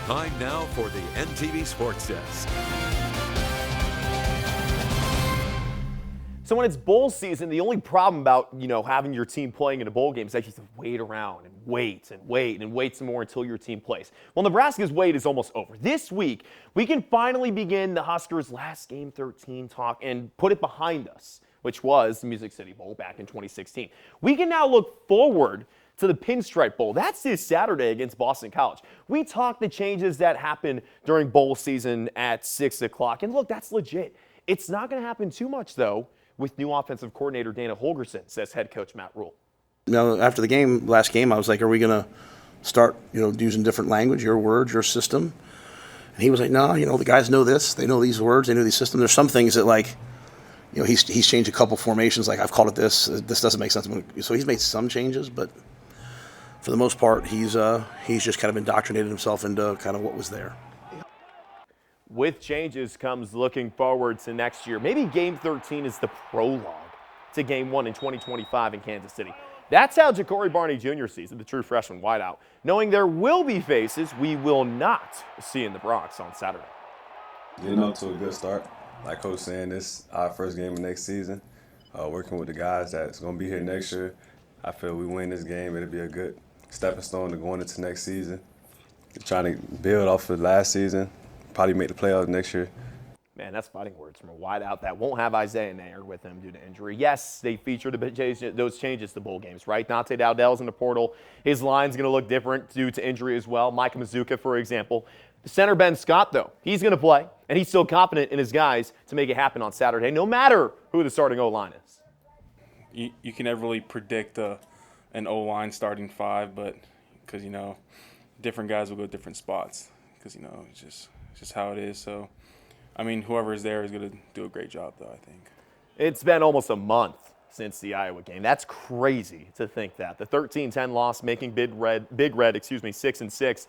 Time now for the NTV Sports Desk. So when it's bowl season, the only problem about, having your team playing in a bowl game is that you have to wait around and wait some more until your team plays. Well, Nebraska's wait is almost over. This week, we can finally begin the Huskers' last Game 13 talk and put it behind us, which was the Music City Bowl back in 2016. We can now look forward to the Pinstripe Bowl. That's this Saturday against Boston College. We talked the changes that happen during bowl season at 6 o'clock. And look, that's legit. It's not going to happen too much, though, with new offensive coordinator Dana Holgorsen, says head coach Matt Rule. After the last game, I was like, are we going to start, using different language, your words, your system? And he was like, no, the guys know this. They know these words. They know these systems. There's some things that, he's changed a couple formations. Like, I've called it this. This doesn't make sense. So he's made some changes, but for the most part, he's just kind of indoctrinated himself into kind of what was there. With changes comes looking forward to next year. Maybe Game 13 is the prologue to Game 1 in 2025 in Kansas City. That's how Ja'Cory Barney Jr. sees it, the true freshman wideout, knowing there will be faces we will not see in the Bronx on Saturday. Getting off to a good start. Like Coach saying, this is our first game of next season. Working with the guys that's going to be here next year. I feel we win this game, it'll be a good stepping stone to going into next season. Trying to build off of last season. Probably make the playoffs next year. Man, that's fighting words from a wideout that won't have Isaiah Nair with him due to injury. Yes, they featured a bit those changes to bowl games, right? Dante Dowdell's in the portal. His line's going to look different due to injury as well. Micah Mazuka, for example. Center Ben Scott, though, he's going to play, and he's still confident in his guys to make it happen on Saturday, no matter who the starting O-line is. You can never really predict an O-line starting five, but because, different guys will go different spots because, it's just how it is. So, whoever is there is going to do a great job, though, I think. It's been almost a month since the Iowa game. That's crazy to think that. The 13-10 loss making Big Red, 6-6.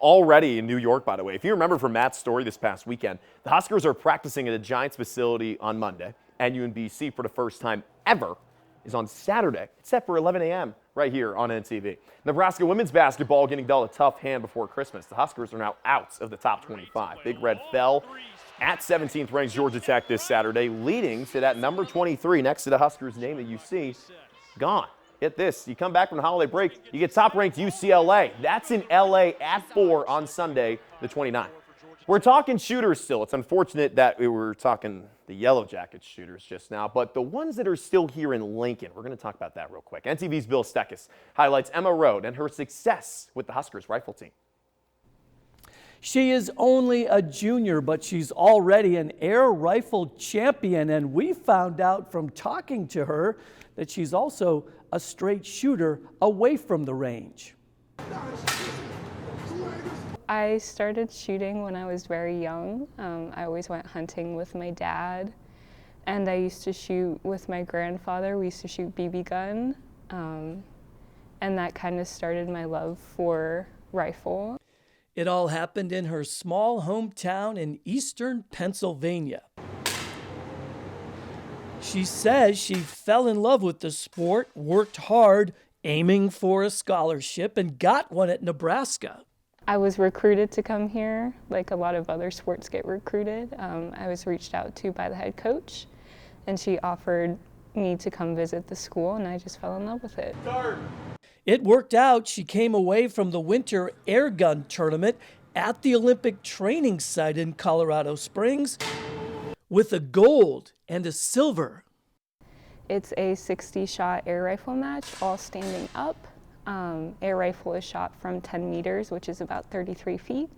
Already in New York, by the way. If you remember from Matt's story this past weekend, the Huskers are practicing at the Giants facility on Monday, and UNBC for the first time ever is on Saturday, except for 11 a.m. right here on NTV. Nebraska women's basketball getting dealt a tough hand before Christmas. The Huskers are now out of the top 25. Big Red fell at 17th ranked Georgia Tech this Saturday, leading to that number 23 next to the Huskers name that you see gone. Get this, you come back from the holiday break, you get top-ranked UCLA. That's in LA at 4 on Sunday, the 29th. We're talking shooters still. It's unfortunate that we were talking the Yellow Jackets shooters just now, but the ones that are still here in Lincoln, we're going to talk about that real quick. NTV's Bill Steckis highlights Emma Rode and her success with the Huskers rifle team. She is only a junior, but she's already an air rifle champion, and we found out from talking to her that she's also a straight shooter away from the range. I started shooting when I was very young. I always went hunting with my dad, and I used to shoot with my grandfather. We used to shoot BB gun, and that kind of started my love for rifle. It all happened in her small hometown in eastern Pennsylvania. She says she fell in love with the sport, worked hard, aiming for a scholarship, and got one at Nebraska. I was recruited to come here, like a lot of other sports get recruited. I was reached out to by the head coach, and she offered me to come visit the school, and I just fell in love with it. It worked out. She came away from the winter air gun tournament at the Olympic training site in Colorado Springs with a gold and a silver. It's a 60-shot air rifle match, all standing up. Air rifle is shot from 10 meters, which is about 33 feet.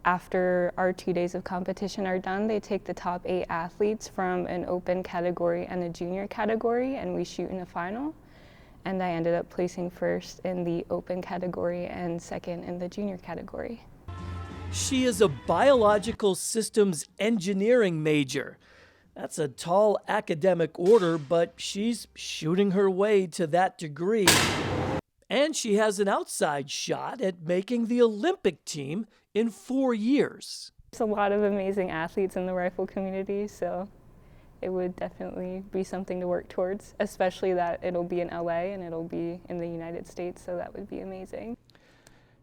After our 2 days of competition are done, they take the top 8 athletes from an open category and a junior category, and we shoot in a final. And I ended up placing first in the open category and second in the junior category. She is a biological systems engineering major. That's a tall academic order, but she's shooting her way to that degree. And she has an outside shot at making the Olympic team in 4 years. There's a lot of amazing athletes in the rifle community, so it would definitely be something to work towards, especially that it'll be in LA and it'll be in the United States, so that would be amazing.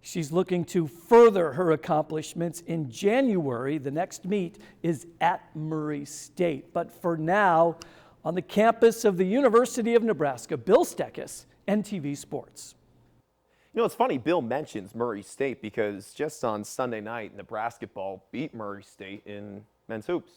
She's looking to further her accomplishments in January. The next meet is at Murray State. But for now, on the campus of the University of Nebraska, Bill Steckes, NTV Sports. You know, it's funny, Bill mentions Murray State because just on Sunday night, Nebraska ball beat Murray State in men's hoops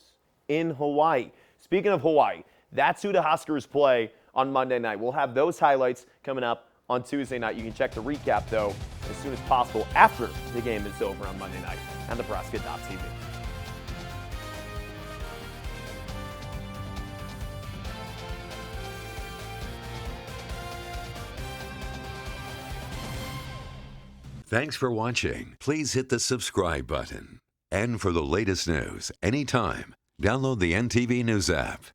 in Hawaii. Speaking of Hawaii, that's who the Huskers play on Monday night. We'll have those highlights coming up on Tuesday night. You can check the recap, though, as soon as possible after the game is over on Monday night on Nebraska.tv. Thanks for watching. Please hit the subscribe button. And for the latest news anytime, download the NTV News app.